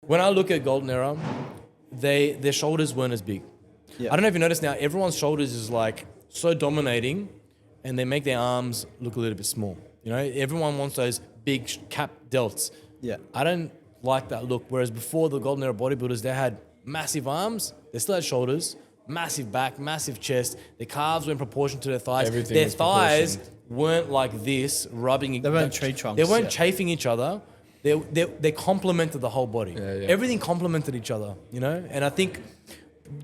when I look at Golden Era, their shoulders weren't as big. Yeah. I don't know if you noticed now, everyone's shoulders is like so dominating, and they make their arms look a little bit small. You know, everyone wants those big cap delts. Yeah. I don't like that look. Whereas before, the Golden Era bodybuilders, they had massive arms, they still had shoulders, massive back, massive chest. Their calves were in proportion to their thighs. Everything their was thighs proportioned. weren't like this, rubbing. They weren't tree trunks. They weren't Yeah. chafing each other. They complemented the whole body. Yeah, yeah. Everything complemented each other, you know? And I think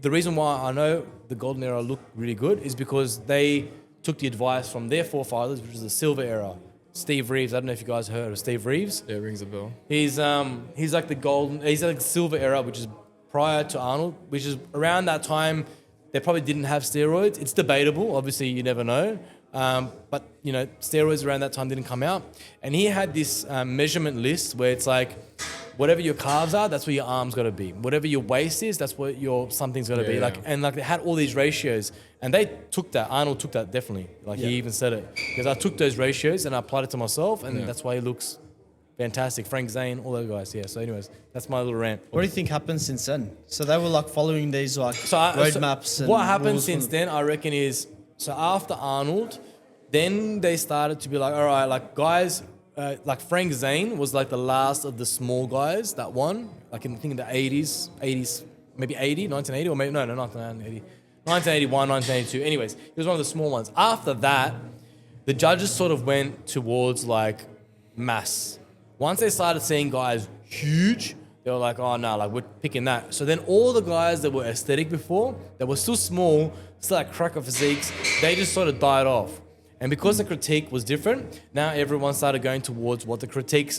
the reason why I know the Golden Era look really good is because they took the advice from their forefathers, which is the Silver Era. Steve Reeves, I don't know if you guys heard of Steve Reeves. Yeah, rings a bell. He's like he's like the Silver Era, which is prior to Arnold, which is around that time. They probably didn't have steroids. It's debatable. Obviously, you never know. But, you know, steroids around that time didn't come out. And he had this measurement list where it's like, whatever your calves are, that's where your arms got to be. Whatever your waist is, that's what your something's got to be. Yeah. Like, and like they had all these ratios, and they took that. Arnold took that definitely. Like he even said it, because I took those ratios and I applied it to myself, and that's why he looks fantastic. Frank Zane, all those guys. Yeah. So, anyways, that's my little rant. What do you think happened since then? So they were like following these like So roadmaps. And what happened rules since from- then, I reckon, is so after Arnold, then they started to be like, all right, like guys, like Frank Zane was like the last of the small guys that won, like in the 80s, maybe 1980, or maybe, no, 1980, 1981, 1982. Anyways, he was one of the small ones. After that, the judges sort of went towards like mass. Once they started seeing guys huge, they were like, oh no, like we're picking that. So then all the guys that were aesthetic before, that were still small, still like cracker physiques, they just sort of died off. And because the critique was different, now everyone started going towards what the critique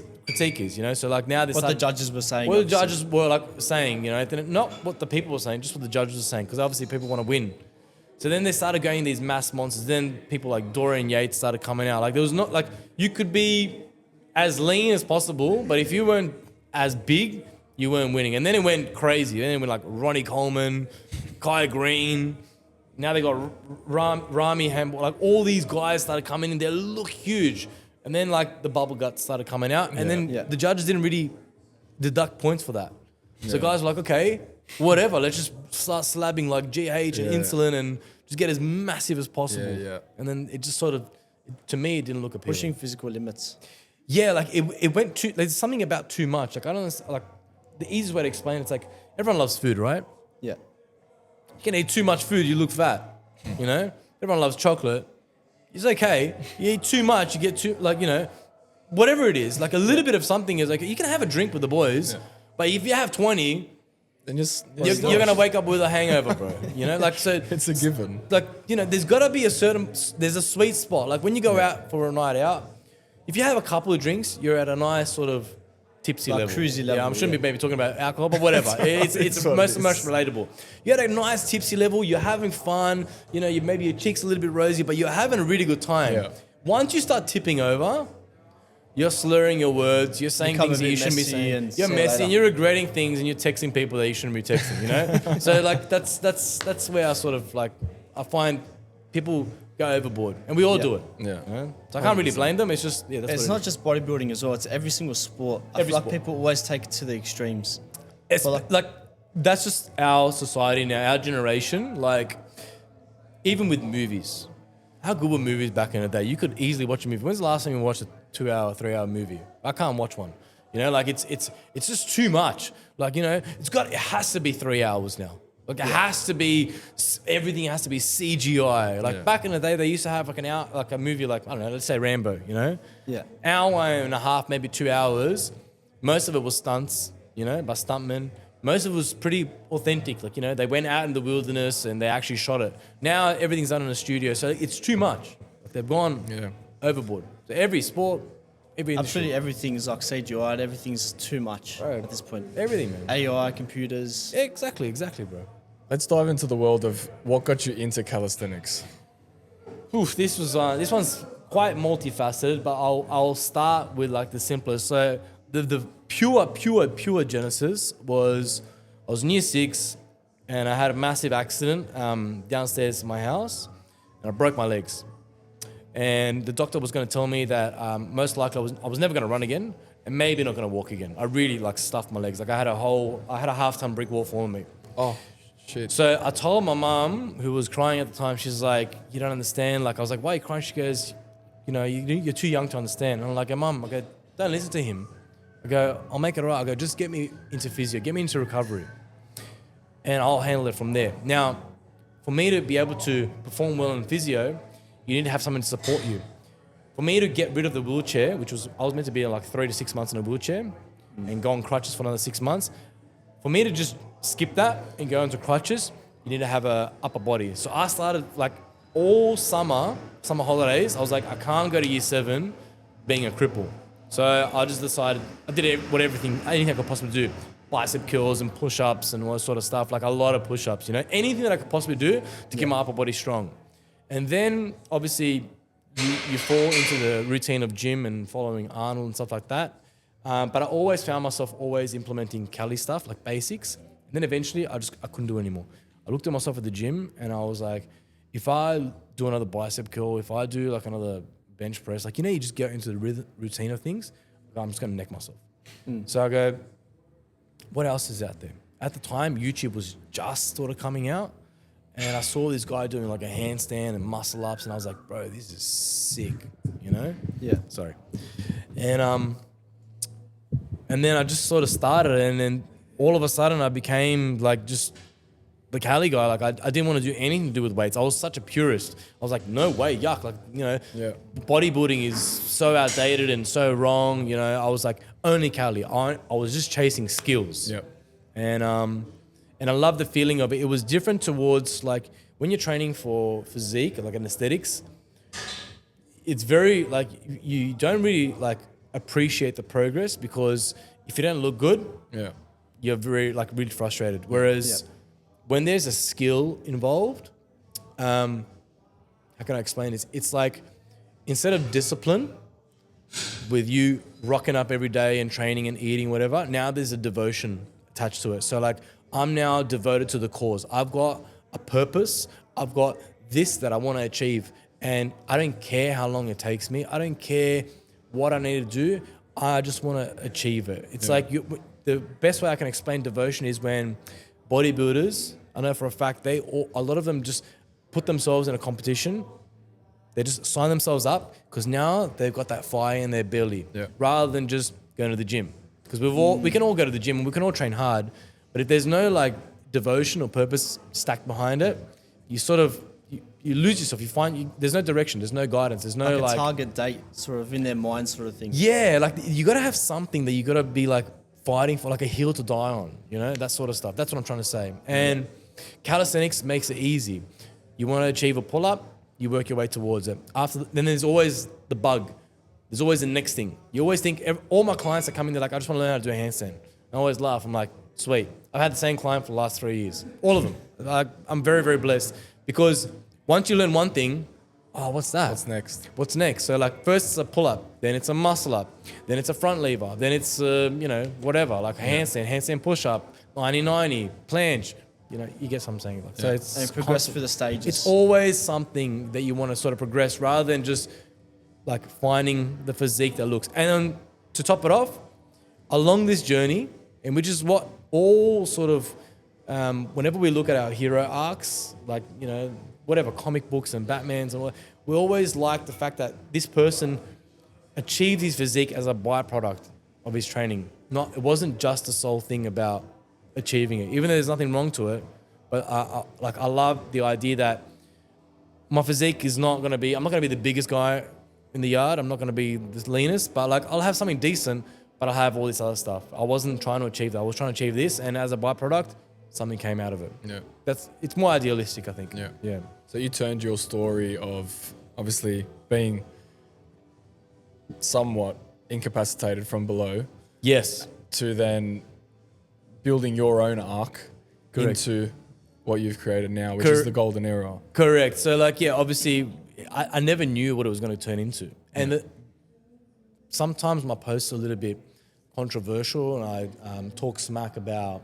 is, you know? So like now they what the started, judges were saying. what the obviously. judges were like saying, you know, not what the people were saying, just what the judges were saying, because obviously people want to win. So then they started going these mass monsters. Then people like Dorian Yates started coming out. Like there was not like, you could be as lean as possible, but if you weren't as big, you weren't winning. And then it went crazy. Then it went like Ronnie Coleman, Kai Green. Now they got Rami Hamball. Like all these guys started coming in. They look huge. And then like the bubble guts started coming out. And then the judges didn't really deduct points for that. So guys were like, okay, whatever. Let's just start slabbing like GH and insulin and just get as massive as possible. Yeah. And then it just sort of, to me, it didn't look appealing. Pushing physical limits. Yeah, like it went too, there's something about too much. Like I don't understand, like the easiest way to explain it's like everyone loves food, right? Yeah. You can eat too much food, you look fat. You know? Everyone loves chocolate. It's okay. You eat too much, you get too, like, you know, whatever it is, like a little bit of something is like, you can have a drink with the boys, but if you have 20, Then just you're going to wake up with a hangover, bro. You know, like, so. It's a given. Like, you know, there's got to be there's a sweet spot. Like when you go out for a night out, if you have a couple of drinks, you're at a nice sort of tipsy Like level. cruisy level, Yeah, I shouldn't be maybe talking about alcohol, but whatever. it's what most it is. relatable. You're at a nice tipsy level. You're having fun. You know, maybe your cheek's a little bit rosy, but you're having a really good time. Yeah. Once you start tipping over, you're slurring your words. You're saying Become a things that bit you shouldn't be messy saying. and You're see you messy later. and you're regretting things and you're texting people that you shouldn't be texting. You know. So like that's where I sort of like I find people go overboard, and we all do it. Yeah. You know? So I can't really blame them. It's just that's It's what not just bodybuilding as well. It's every single sport. I Every feel like sport. people always take it to the extremes. It's But like that's just our society now, our generation. Like even with movies, how good were movies back in the day? You could easily watch a movie. When's the last time you watched a 2-hour, 3-hour movie? I can't watch one. You know, like it's just too much. Like, you know, it has to be 3 hours now. Like it has to be, everything has to be CGI. Like back in the day, they used to have like an hour, like a movie, like I don't know, let's say Rambo. You know, Yeah. hour and a half, maybe 2 hours. Most of it was stunts, you know, by stuntmen. Most of it was pretty authentic. Like, you know, they went out in the wilderness and they actually shot it. Now everything's done in a studio, so it's too much. Like they've gone overboard. So every sport, every industry, Absolutely everything's like CGI. Everything's too much Right. at this point. everything, man. AI, computers. Exactly, bro. Let's dive into the world of what got you into calisthenics. Oof, this one's quite multifaceted, but I'll start with like the simplest. So the pure genesis was I was in year 6 and I had a massive accident downstairs in my house and I broke my legs. And the doctor was going to tell me that most likely I was never going to run again. and maybe not gonna walk again. I really like stuffed my legs. Like I had a half-ton brick wall for me. Oh, shit. So I told my mum, who was crying at the time, she's like, you don't understand. Like I was like, why are you crying? She goes, you know, you're too young to understand. And I'm like, Mum, I go, don't listen to him. I go, I'll make it right. I go, just get me into physio, get me into recovery, and I'll handle it from there. Now, for me to be able to perform well in physio, you need to have someone to support you. For me to get rid of the wheelchair, I was meant to be like 3 to 6 months in a wheelchair and go on crutches for another 6 months. For me to just skip that and go into crutches, you need to have a upper body. So I started like all summer holidays, I was like, I can't go to year 7 being a cripple. So I just decided, I did anything I could possibly do. Bicep curls and push-ups and all that sort of stuff, like a lot of push-ups, you know, anything that I could possibly do to keep my upper body strong. And then obviously you fall into the routine of gym and following Arnold and stuff like that. But I always found myself always implementing Cali stuff, like basics. And then eventually I couldn't do it anymore. I looked at myself at the gym and I was like, if I do another bicep curl, if I do like another bench press, like, you know, you just get into the routine of things, I'm just going to neck myself. So I go, what else is out there? At the time, YouTube was just sort of coming out. And I saw this guy doing like a handstand and muscle ups, and I was like, bro, this is sick, you know? Yeah. Sorry. And then I just sort of started, and then all of a sudden I became like just the Cali guy. Like I didn't want to do anything to do with weights. I was such a purist. I was like, no way, yuck. Like, you know, bodybuilding is so outdated and so wrong. You know, I was like, only Cali. I was just chasing skills. Yeah. And I love the feeling of it. It was different towards like when you're training for physique, like an aesthetics, it's very like you don't really like appreciate the progress, because if you don't look good, you're very like really frustrated. Whereas when there's a skill involved, how can I explain this? It's like instead of discipline with you rocking up every day and training and eating, whatever, now there's a devotion attached to it. So like I'm now devoted to the cause. I've got a purpose. I've got this that I want to achieve. And I don't care how long it takes me. I don't care what I need to do. I just want to achieve it. It's like the best way I can explain devotion is when bodybuilders, I know for a fact, a lot of them just put themselves in a competition. They just sign themselves up because now they've got that fire in their belly, rather than just going to the gym. Because we can all go to the gym and we can all train hard, but if there's no like devotion or purpose stacked behind it, you sort of you lose yourself. You find there's no direction, there's no guidance, there's no like a target date sort of in their mind sort of thing. Yeah, like you got to have something that you got to be like fighting for, like a hill to die on, you know, that sort of stuff. That's what I'm trying to say. And calisthenics makes it easy. You want to achieve a pull-up, you work your way towards it. Then there's always the bug. There's always the next thing. You always think, all my clients are coming, they're like, I just want to learn how to do a handstand. I always laugh. I'm like, sweet. I've had the same client for the last 3 years. All of them. I'm very, very blessed, because once you learn one thing, what's that? What's next? What's next? So like first it's a pull-up, then it's a muscle-up, then it's a front lever, then it's, whatever, like a handstand push-up, 90-90, planche. You know, you get what I'm saying. Like, so it's and progress through the stages. It's always something that you want to sort of progress, rather than just like finding the physique that looks. And to top it off, along this journey, and which is what all sort of, whenever we look at our hero arcs, like, you know, whatever, comic books and Batmans and all, we always like the fact that this person achieved his physique as a byproduct of his training. It wasn't just the sole thing about achieving it, even though there's nothing wrong to it. But I love the idea that my physique is not going to be, I'm not going to be the biggest guy in the yard. I'm not going to be the leanest, but like I'll have something decent, but I'll have all this other stuff. I wasn't trying to achieve that. I was trying to achieve this, and as a byproduct, something came out of it. Yeah. It's more idealistic, I think. Yeah. Yeah. So you turned your story of obviously being somewhat incapacitated from below. Yes. To then building your own arc Correct. into what you've created now, which is the golden era. Correct. So like, yeah, obviously I never knew what it was going to turn into. And sometimes my posts are a little bit controversial, and I talk smack about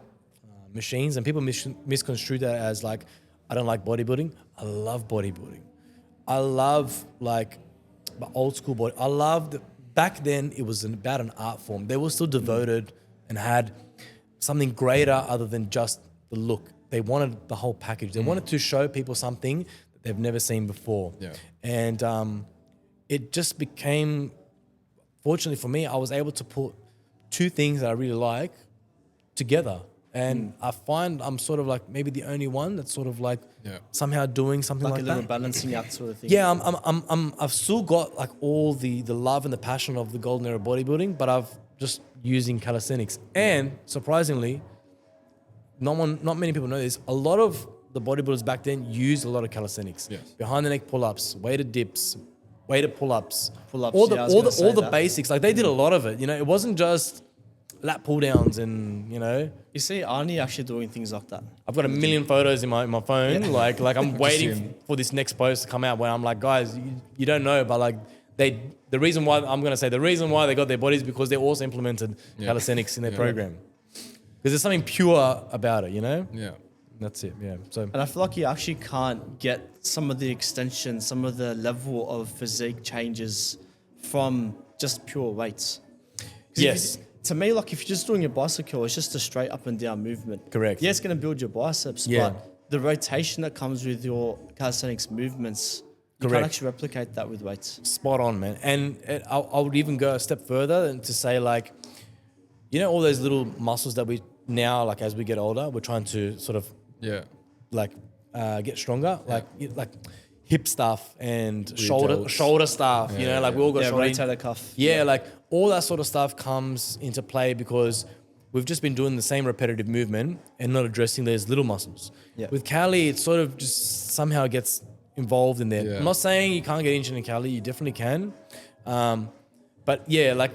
machines, and people misconstrue that as like, I don't like bodybuilding. I love bodybuilding. I love like old school body. I love back then it was about an art form. They were still devoted and had something greater other than just the look. They wanted the whole package. They wanted to show people something that they've never seen before. Yeah. And it just became, fortunately for me, I was able to put two things that I really like together. And I find I'm sort of like maybe the only one that's sort of like somehow doing something Like like a little that. balancing out sort of thing. Yeah, I've still got like all the love and the passion of the golden era bodybuilding, but I've just using calisthenics. And surprisingly, not many people know this. A lot of the bodybuilders back then used a lot of calisthenics. Yes. Behind the neck pull-ups, weighted dips, weighted pull-ups, Pull-ups, all the yeah, I was gonna say all the that. basics. Like they did a lot of it. You know, it wasn't just lat pull downs and You see Arnie actually doing things like that. I've got a million photos in my phone. Like I'm waiting him. for this next post to come out where I'm like, guys, you don't know, but like the reason why they got their bodies because they also implemented calisthenics in their program. Because there's something pure about it, you know? Yeah. That's it, yeah. So And I feel like you actually can't get some of the extension, some of the level of physique changes from just pure weights. 'Cause yes. To me, like if you're just doing your bicycle, it's just a straight up and down movement. Correct. Yeah, it's going to build your biceps, Yeah. but the rotation that comes with your calisthenics movements, you Correct. can't actually replicate that with weights. Spot on, man. And I would even go a step further and to say like, you know, all those little muscles that we now, like as we get older, we're trying to sort of Yeah. like get stronger, like hip stuff and delts. shoulder stuff. You know, like we all got Yeah, shoulder. rotator cuff. Yeah, like all that sort of stuff comes into play because we've just been doing the same repetitive movement and not addressing those little muscles. Yeah. With Cali, it sort of just somehow gets involved in there. Yeah. I'm not saying you can't get injured in Cali, you definitely can. But yeah, like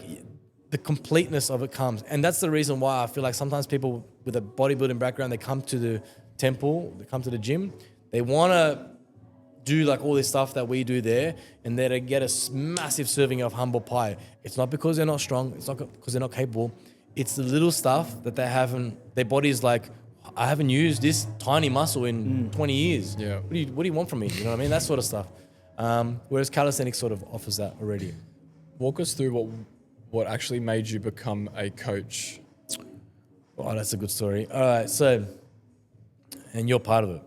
the completeness of it comes. And that's the reason why I feel like sometimes people with a bodybuilding background, they come to the temple, they come to the gym, they want to do like all this stuff that we do there, and then they get a massive serving of humble pie. It's not because they're not strong. It's not because they're not capable. It's the little stuff that they haven't. Their body's like, I haven't used this tiny muscle in 20 years. Yeah. What do you want from me? You know what I mean? That sort of stuff. Whereas calisthenics sort of offers that already. Walk us through what actually made you become a coach. Oh, that's a good story. All right, so, and you're part of it.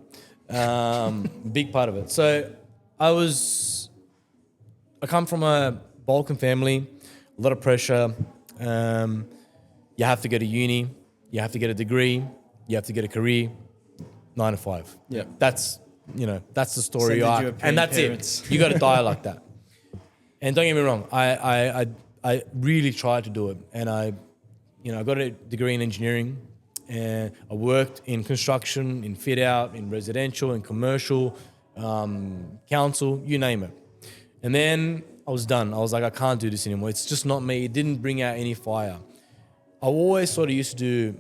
Big part of it. So I come from a Balkan family, a lot of pressure. You have to go to uni, you have to get a degree, you have to get a career, 9 to 5. Yeah. That's the story Send arc. you a And that's parents. it. You got to die like that. And don't get me wrong, I really tried to do it. And I got a degree in engineering. And I worked in construction, in fit out, in residential, in commercial, council, you name it. And then I was done. I was like, I can't do this anymore. It's just not me. It didn't bring out any fire. I always sort of used to do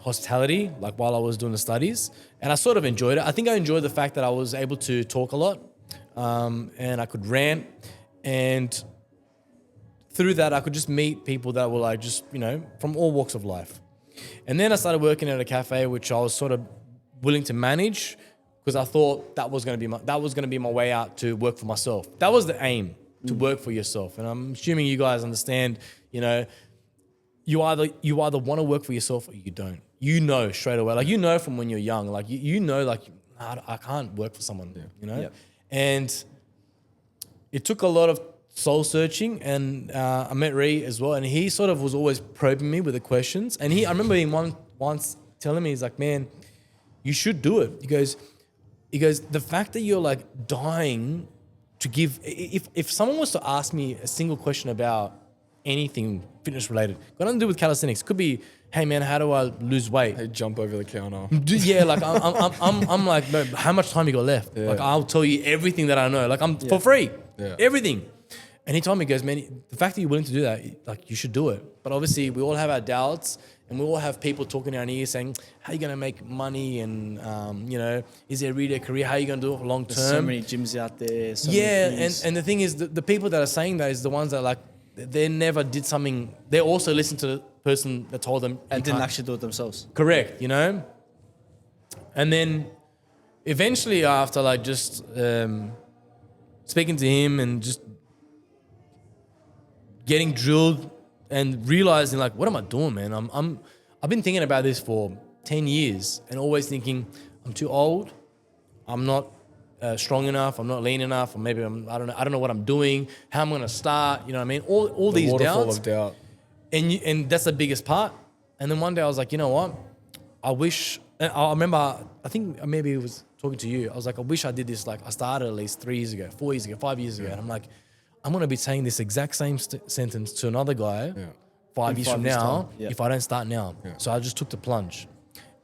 hospitality, like while I was doing the studies. And I sort of enjoyed it. I think I enjoyed the fact that I was able to talk a lot and I could rant. And through that, I could just meet people that were like just, from all walks of life. And then I started working at a cafe, which I was sort of willing to manage because I thought that was going to be my way out to work for myself. That was the aim, to work for yourself. And I'm assuming you guys understand, you either want to work for yourself or you don't. You know straight away. Like, from when you're young, like I can't work for someone, Yep. And it took a lot of soul searching, and I met Ree as well, and he sort of was always probing me with the questions. And I remember him once telling me, he's like, man, you should do it. He goes, the fact that you're like dying to give, if someone was to ask me a single question about anything fitness related, got nothing to do with calisthenics, could be, hey man, how do I lose weight? They jump over the counter. Yeah, like I'm like, no, how much time you got left? Yeah. Like I'll tell you everything that I know. Like I'm for free, everything. And he told me, he goes, man, the fact that you're willing to do that, like you should do it. But obviously we all have our doubts and we all have people talking in our ears saying, how are you going to make money? And, is there really a career? How are you going to do it for long term? There's so many gyms out there. So Yeah, many things. and the thing is, the people that are saying that is the ones that like, they never did something. They also listened to the person that told them. and you didn't can't. actually do it themselves. Correct, And then eventually after like just speaking to him and just getting drilled and realizing like, what am I doing, man? I've been thinking about this for 10 years and always thinking I'm too old. I'm not strong enough. I'm not lean enough. Or maybe I don't know what I'm doing. How I'm going to start. You know what I mean? All these Waterfall doubts. of doubt. And that's the biggest part. And then one day I was like, you know what? I wish, and I remember, I think maybe it was talking to you. I was like, I wish I did this. Like I started at least 3 years ago, 4 years ago, 5 years ago. And I'm like, I'm going to be saying this exact same sentence to another guy 5 years from now if I don't start now. Yeah. So I just took the plunge.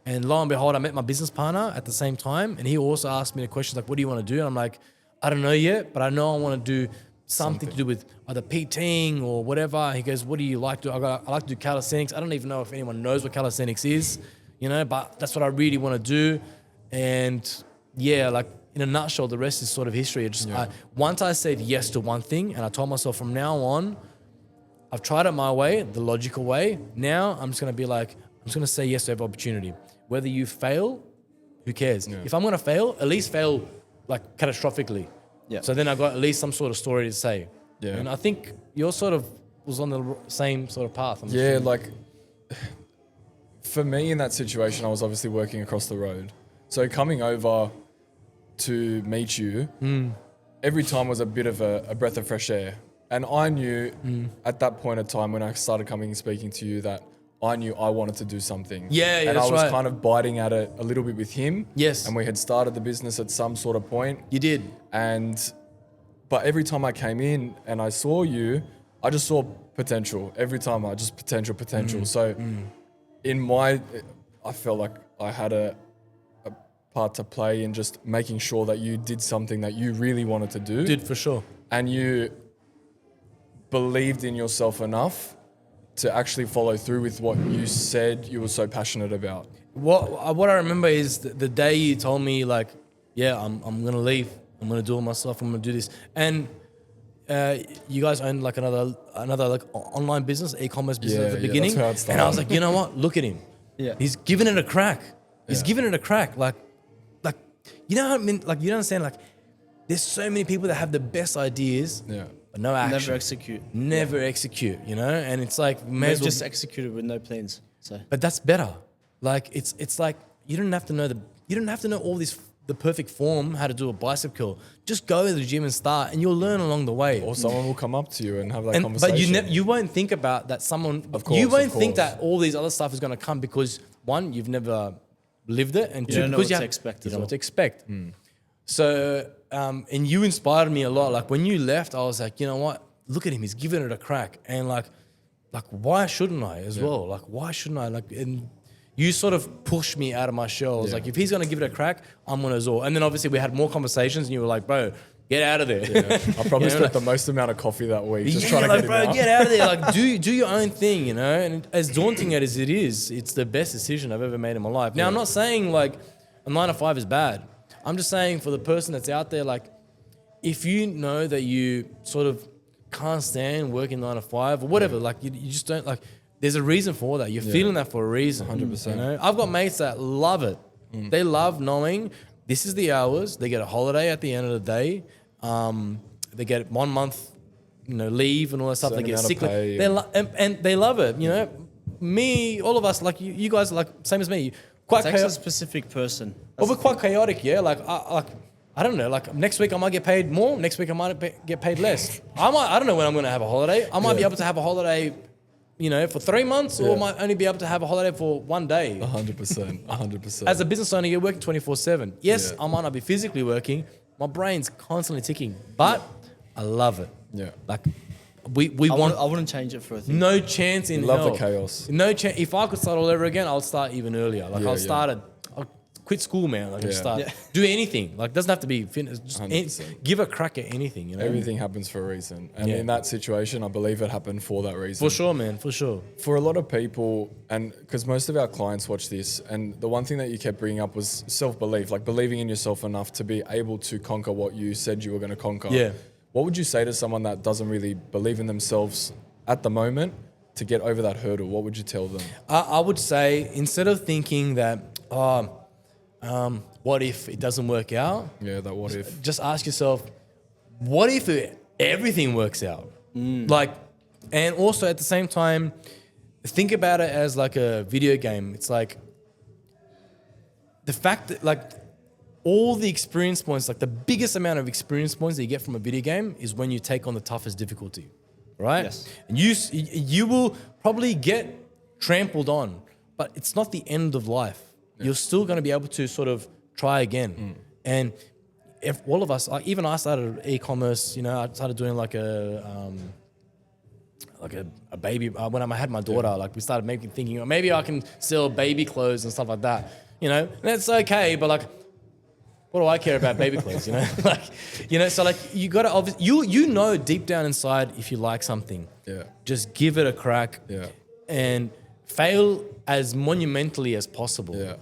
And lo and behold, I met my business partner at the same time. And he also asked me the questions like, what do you want to do? And I'm like, I don't know yet, but I know I want to do something to do with either PTing or whatever. He goes, what do you like to do? I like to do calisthenics. I don't even know if anyone knows what calisthenics is, you know, but that's what I really want to do. And yeah, like in a nutshell, the rest is sort of history. Once I said yes to one thing and I told myself from now on, I've tried it my way, the logical way. Now I'm just going to be like, I'm just going to say yes to every opportunity. Whether you fail, who cares? Yeah. If I'm going to fail, at least fail like catastrophically. Yeah. So then I got at least some sort of story to say. Yeah. And I think you're sort of was on the same sort of path. Like for me in that situation, I was obviously working across the road. So coming over to meet you, every time was a bit of a breath of fresh air. And I knew at that point of time when I started coming and speaking to you that I knew I wanted to do something. Yeah, and I was kind of biting at it a little bit with him. Yes. And we had started the business at some sort of point. You did. But every time I came in and I saw you, I just saw potential. Every time I just potential. So I felt like I had a part to play in just making sure that you did something that you really wanted to do. Did for sure. And you believed in yourself enough to actually follow through with what you said you were so passionate about. What I remember is the day you told me like, yeah, I'm gonna leave. I'm gonna do it myself. I'm gonna do this. And you guys owned like another like online business, e-commerce business at the beginning. That's how it started. And I was like, you know what? Look at him. Yeah. He's giving it a crack. He's giving it a crack. Like, you know what I mean? Like, you don't understand. Like, there's so many people that have the best ideas. Yeah. But no action. Never execute. Execute, you know? And it's like, They've just executed with no plans. So, but that's better. Like, it's like, you don't have to know all this, the perfect form, how to do a bicep curl. Just go to the gym and start and you'll learn along the way. Or someone will come up to you and have that conversation. But you won't think about that someone, you won't think that all these other stuff is going to come because one, you've never lived it, and two, because you don't know what to expect. So, and you inspired me a lot. Like when you left, I was like, you know what? Look at him. He's giving it a crack. And like why shouldn't I as well? Like, why shouldn't I? Like, and you sort of pushed me out of my shell. I was like, if he's going to give it a crack, I'm going to as well. And then obviously we had more conversations and you were like, bro, get out of there. Yeah. I probably spent the most amount of coffee that week just trying to get him out. Get out of there. Like, do your own thing, you know? And as daunting as it is, it's the best decision I've ever made in my life. Now, I'm not saying like a 9 to 5 is bad. I'm just saying for the person that's out there, like, if you know that you sort of can't stand working 9 to 5 or whatever, like you just don't like, there's a reason for that. You're feeling that for a reason. 100%. You know? I've got mates that love it. They love knowing this is the hours. They get a holiday at the end of the day. They get 1 month, leave and all that stuff. They get sick leave. And they love it. You know, me, all of us, like you guys, are like same as me. Quite takes a specific person. Well, we're quite chaotic, yeah. Like I don't know. Like next week I might get paid more. Next week I might get paid less. I don't know when I'm going to have a holiday. I might be able to have a holiday, for 3 months, or might only be able to have a holiday for 1 day. 100%. 100%. As a business owner, you're working 24/7. Yes, I might not be physically working. My brain's constantly ticking, but I love it. Yeah. Like I wouldn't change it for a thing. No chance in hell. Love the chaos. No chance. If I could start all over again, I'll start even earlier. Like I'll quit school, man. Like I'll start do anything. Like doesn't have to be fitness. Just give a crack at anything. Everything happens for a reason, and in that situation, I believe it happened for that reason. For sure, man. For sure. For a lot of people, and because most of our clients watch this, and the one thing that you kept bringing up was self-belief, like believing in yourself enough to be able to conquer what you said you were going to conquer. Yeah. What would you say to someone that doesn't really believe in themselves at the moment to get over that hurdle? What would you tell them? I would say instead of thinking that, what if it doesn't work out? Yeah, that what if. Just ask yourself, what if everything works out? Like, And also at the same time, think about it as like a video game. It's like the fact that like all the experience points, like the biggest amount of experience points that you get from a video game is when you take on the toughest difficulty, right? Yes. And you will probably get trampled on, but it's not the end of life. Yeah. You're still going to be able to sort of try again. And if all of us, like even I started e-commerce, you know, I started doing like a baby, when I had my daughter, like we started thinking, oh, maybe I can sell baby clothes and stuff like that, you know, and that's okay, but like, what do I care about baby clothes, you know? Like, you know, so like you got to obviously, you know deep down inside if you like something. Yeah. Just give it a crack. Yeah. And fail as monumentally as possible. Yeah.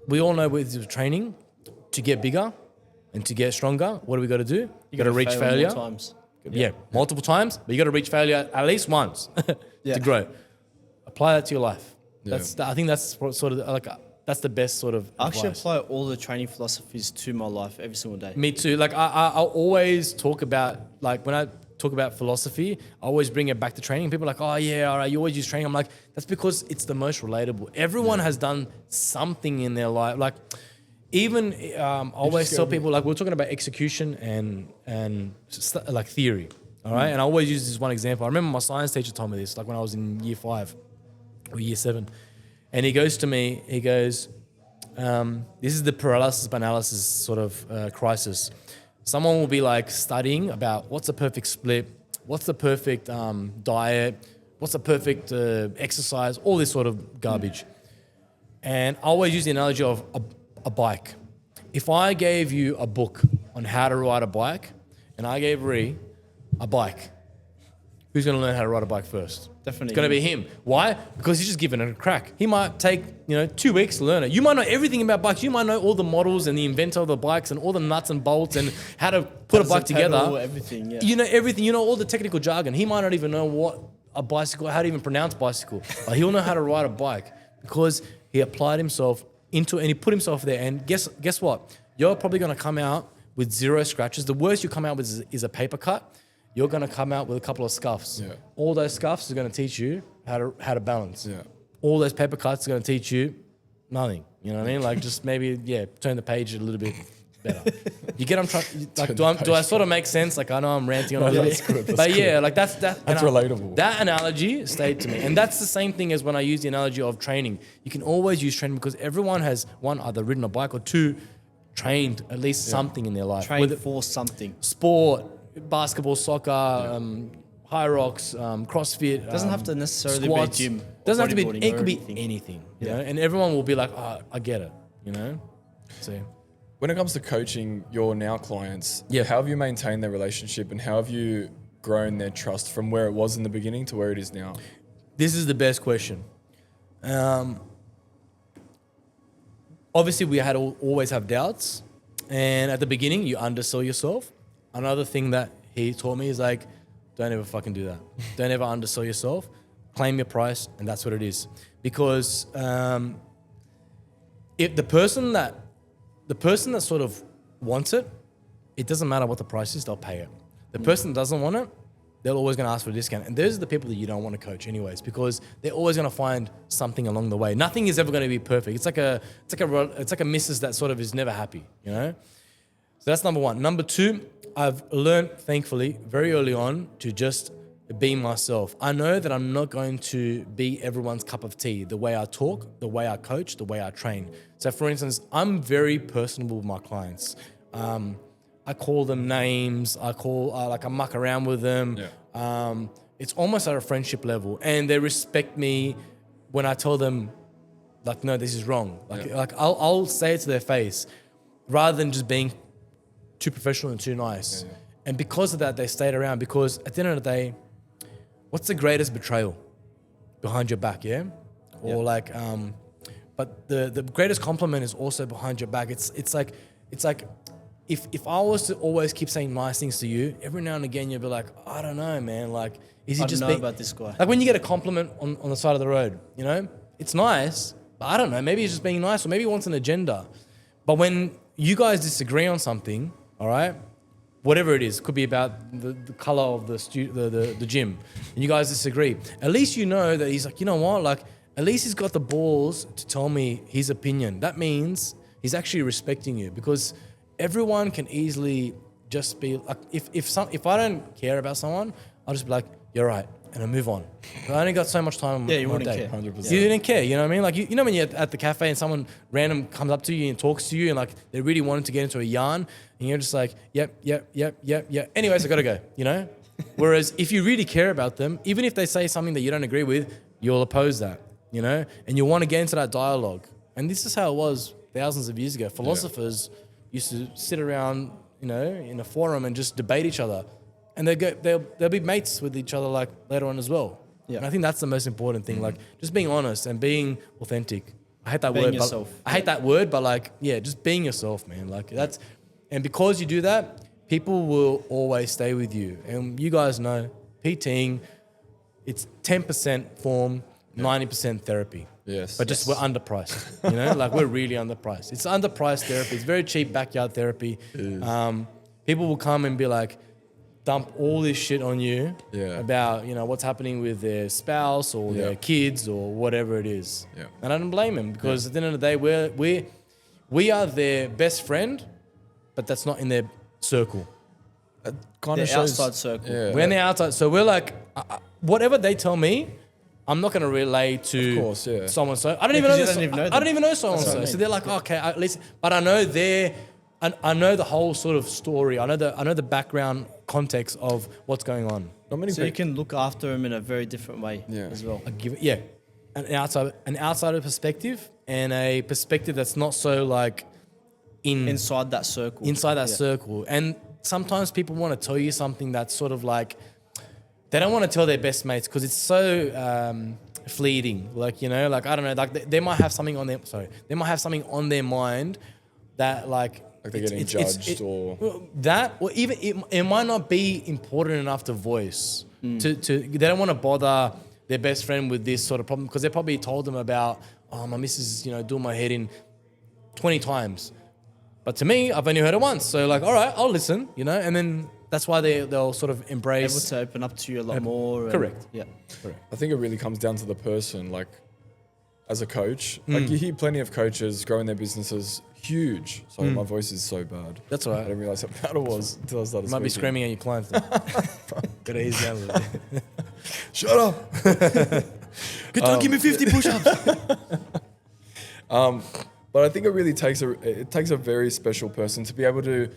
We all know with training, to get bigger and to get stronger, what do we got to do? You got to reach failure. More times. Yeah, multiple times, but you got to reach failure at least once to grow. Apply that to your life. Yeah. I think that's sort of like that's the best sort of I actually advice. apply all the training philosophies to my life every single day. Me too. Like I always talk about, like when I talk about philosophy, I always bring it back to training. People are like, oh yeah, all right, you always use training. I'm like, that's because it's the most relatable. Everyone has done something in their life. Like even I always tell people, like we're talking about execution and like theory. All right. And I always use this one example. I remember my science teacher told me this, like when I was in year 5 or year 7. And he goes to me, he goes, this is the paralysis by analysis sort of crisis. Someone will be like studying about what's the perfect split, what's the perfect diet, what's the perfect exercise, all this sort of garbage. And I always use the analogy of a bike. If I gave you a book on how to ride a bike and I gave Ree a bike, who's going to learn how to ride a bike first? Definitely. It's going to be him. Why? Because he's just giving it a crack. He might take, 2 weeks to learn it. You might know everything about bikes. You might know all the models and the inventor of the bikes and all the nuts and bolts and how to put a bike together. Everything, yeah. You know everything. You know all the technical jargon. He might not even know what a bicycle, how to even pronounce bicycle. But he'll know how to ride a bike because he applied himself into it and he put himself there. And guess what? You're probably going to come out with 0 scratches. The worst you come out with is a paper cut. You're going to come out with a couple of scuffs. Yeah. All those scuffs are going to teach you how to balance. Yeah. All those paper cuts are going to teach you nothing. You know what I mean? Like just maybe, turn the page a little bit better. You get what I'm trying, like, do I sort of make sense? Like I know I'm ranting on a little bit. Good, But good. like that's relatable. That analogy stayed to me. And that's the same thing as when I use the analogy of training. You can always use training because everyone has, one, either ridden a bike or two, trained at least something in their life. Train for something. Sport, basketball, soccer, high rocks, CrossFit. Doesn't have to necessarily squats. be gym. Doesn't have to be. bodybuilding It or could be anything. anything. You know? And everyone will be like, oh, I get it. You know. So When it comes to coaching your now clients, Yeah. how have you maintained their relationship and how have you grown their trust from where it was in the beginning to where it is now? this is the best question. Obviously, we had always have doubts, and at the beginning, you undersell yourself. Another thing that he taught me is like, don't ever fucking do that. Don't ever undersell yourself. Claim your price, and that's what it is. Because if the person that sort of wants it, it doesn't matter what the price is, they'll pay it. The person that doesn't want it, they're always going to ask for a discount. And those are the people that you don't want to coach anyways, because they're always going to find something along the way. Nothing is ever going to be perfect. It's like a missus that sort of is never happy, you know? So that's number one. Number two, I've learned, thankfully, very early on to just be myself. I know that I'm not going to be everyone's cup of tea, the way I talk, the way I coach, the way I train. So for instance, I'm very personable with my clients. I call them names. I muck around with them. Yeah. It's almost at a friendship level, and they respect me when I tell them, like, no, this is wrong. Like I'll say it to their face, rather than just being too professional and too nice. Yeah. And because of that, they stayed around. Because at the end of the day, what's the greatest betrayal? Behind your back, yeah? Or but the greatest compliment is also behind your back. It's like if I was to always keep saying nice things to you, every now and again you'll be like, I don't know, man. Like, is he I just don't know about this guy. Like when you get a compliment on the side of the road, you know, it's nice, but I don't know. Maybe he's just being nice, or maybe he wants an agenda. But when you guys disagree on something, all right, whatever it is, could be about the color of the gym, and you guys disagree. At least you know that he's like, you know what, like at least he's got the balls to tell me his opinion. That means he's actually respecting you, because everyone can easily just be like, if I don't care about someone, I'll just be like, you're right, and I move on. I only got so much time. Yeah, you in my wouldn't day. care. 100%. You didn't care, you know what I mean? Like you know when you're at the cafe and someone random comes up to you and talks to you and like they really wanted to get into a yarn and you're just like, yep. Anyways, I gotta go, you know? Whereas if you really care about them, even if they say something that you don't agree with, you'll oppose that, you know? And you'll want to get into that dialogue. And this is how it was thousands of years ago. Philosophers used to sit around, you know, in a forum and just debate each other. And they'll be mates with each other like later on as well. Yeah. And I think that's the most important thing, like just being honest and being authentic. I hate that Being word. yourself. But I hate that word, but like, yeah, just being yourself, man. Like that's, and because you do that, people will always stay with you. And you guys know, PTing, it's 10% form, 90% therapy. Yes. But just we're underpriced, you know, like we're really underpriced. It's underpriced therapy. It's very cheap backyard therapy. People will come and be like, dump all this shit on you about, you know, what's happening with their spouse or their kids or whatever it is. Yeah. And I don't blame them, because at the end of the day, we are their best friend, but that's not in their circle. Kind The of shows outside circle. Yeah. We're in the outside. So we're like, whatever they tell me, I'm not going to relay to Of course, yeah. someone. So I don't even know. because you don't even know I them. don't even know someone. That's what I So mean. they're like, okay, at least, but I know I know the whole sort of story. I know the background context of what's going on. Not many So you people. can look after him in a very different way Yeah. as well. I give it, an outsider perspective and a perspective that's not so like Inside that circle. inside that Yeah. circle. And sometimes people want to tell you something that's sort of like, they don't want to tell their best mates because it's so fleeting. Like, you know, like, I don't know, like they might have something on their mind that like Like they're getting judged or... that, or even it might not be important enough to voice. To they don't want to bother their best friend with this sort of problem, because they probably told them about, oh, my missus, you know, doing my head in 20 times. But to me, I've only heard it once. So like, all right, I'll listen, you know, and then that's why they'll sort of embrace. Able to open up to you a lot more. and- Correct. Yeah. I think it really comes down to the person. Like, as a coach, like you hear plenty of coaches growing their businesses huge. Sorry, my voice is so bad. That's all I right. didn't realize how bad it was until I started You might be speaking. screaming at your clients. Gotta ease down a little bit. Shut up. Don't give me 50 push-ups. But I think it really takes a very special person to be able to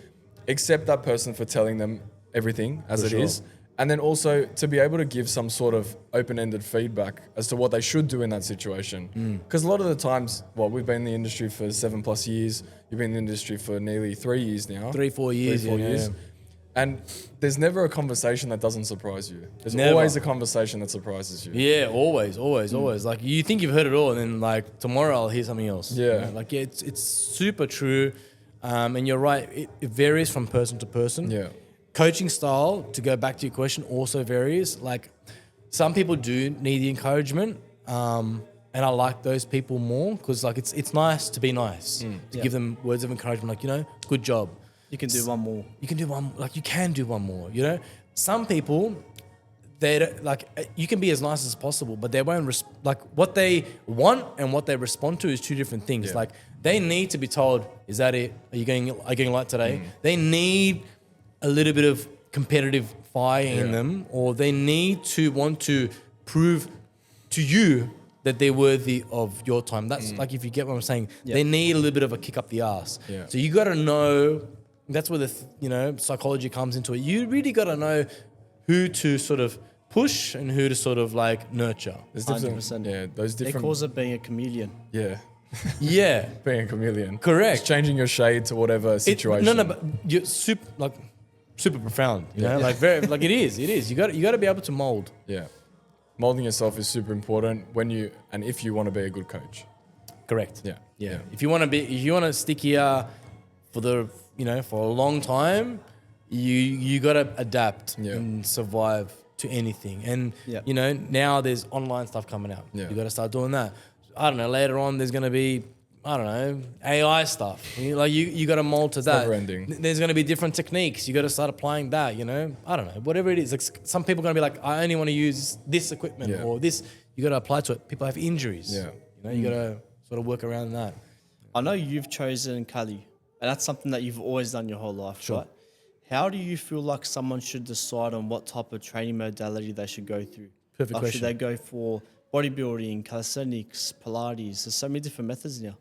accept that person for telling them everything as For it sure. is, and then also to be able to give some sort of open-ended feedback as to what they should do in that situation. Because a lot of the times, we've been in the industry for 7+ years. You've been in the industry for nearly 3 years now. 3-4 years. 3-4 yeah. years. And there's never a conversation that doesn't surprise you. There's Never. always a conversation that surprises you. Yeah, always. Like you think you've heard it all, and then like tomorrow I'll hear something else. Yeah. You know? Like it's super true, and you're right. It varies from person to person. Yeah. Coaching style, to go back to your question, also varies. Like some people do need the encouragement, and I like those people more, because like it's nice to be nice, to give them words of encouragement, like, you know, good job. You can do one more. You can do one, like you can do one more, you know? Some people, they don't, like, you can be as nice as possible, but they won't, like what they want and what they respond to is two different things. Yeah. Like they need to be told, is that it? Are you getting light today? They need a little bit of competitive fire in them, or they need to want to prove to you that they're worthy of your time. That's like, if you get what I'm saying, they need a little bit of a kick up the ass. Yeah. So you got to know, that's where the psychology comes into it. You really got to know who to sort of push and who to sort of like nurture. There's different, 100%. yeah, those They different. calls it being a chameleon. Yeah. Yeah, Being a chameleon. correct. Just changing your shade to whatever situation. No, but you're super profound. You know, like very, like it is. You got to be able to mold. Yeah. Molding yourself is super important if you want to be a good coach. Correct. Yeah. If you want to stick here for for a long time, you got to adapt and survive to anything. And you know, now there's online stuff coming out. Yeah. You got to start doing that. I don't know. Later on, there's going to be I don't know, AI stuff. You got to mold to that. never ending. There's going to be different techniques. You got to start applying that. I don't know, whatever it is. Like some people are going to be like, I only want to use this equipment or this. You got to apply to it. People have injuries. Yeah. You got to sort of work around that. I know you've chosen Cali, and that's something that you've always done your whole life, right? How do you feel like someone should decide on what type of training modality they should go through? Perfect question. Should they go for bodybuilding, calisthenics, Pilates? There's so many different methods now.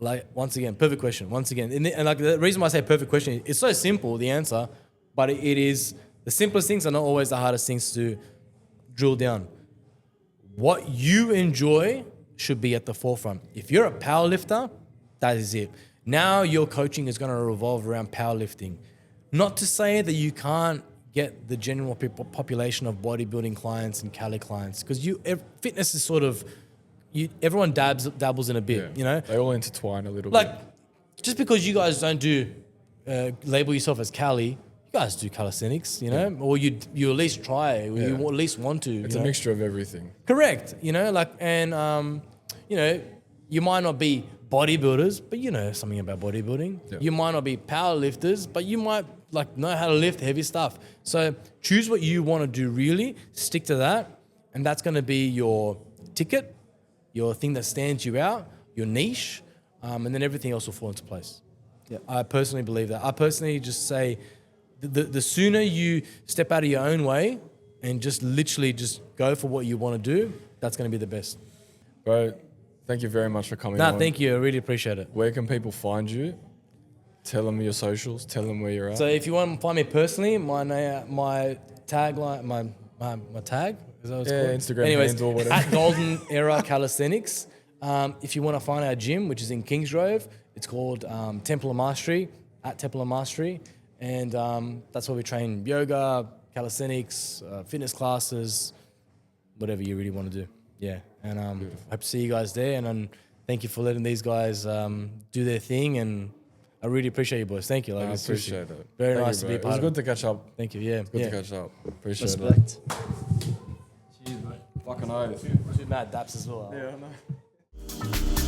Like, once again, perfect question. Once again, and like the reason why I say perfect question, it's so simple, the answer, but it is the simplest things are not always the hardest things to drill down. What you enjoy should be at the forefront. If you're a power lifter, that is it. Now your coaching is going to revolve around powerlifting. Not to say that you can't get the general population of bodybuilding clients and Cali clients, because fitness is sort of, everyone dabbles in a bit, They all intertwine a little Like, bit. just because you guys don't label yourself as Cali, you guys do calisthenics, or you at least try it, or you at least want to. It's a mixture of everything. Correct, you might not be bodybuilders, but you know something about bodybuilding. Yeah. You might not be power lifters, but you might know how to lift heavy stuff. So choose what you want to do really, stick to that, and that's going to be your ticket, your thing that stands you out, your niche, and then everything else will fall into place. Yeah. I personally believe that. I personally just say the sooner you step out of your own way and just literally just go for what you want to do, that's going to be the best. Bro, thank you very much for coming on. Thank you. I really appreciate it. Where can people find you? Tell them your socials. Tell them where you're at. So if you want to find me personally, my tagline, my tag, is that what it's called? Instagram Anyways, handle, whatever. at Golden Era Calisthenics. If you want to find our gym, which is in Kingsgrove, it's called Temple of Mastery, at Temple of Mastery. And that's where we train yoga, calisthenics, fitness classes, whatever you really want to do. Yeah. And hope to see you guys there. And thank you for letting these guys do their thing. And I really appreciate you, boys. Thank you. I appreciate it. Very Thank nice you, to be a bro. part It was of good to catch up. Thank you. Yeah. Good to catch up. Appreciate Respect. it. Cheers, mate. Fucking oath. Two mad daps as well. Yeah, I know.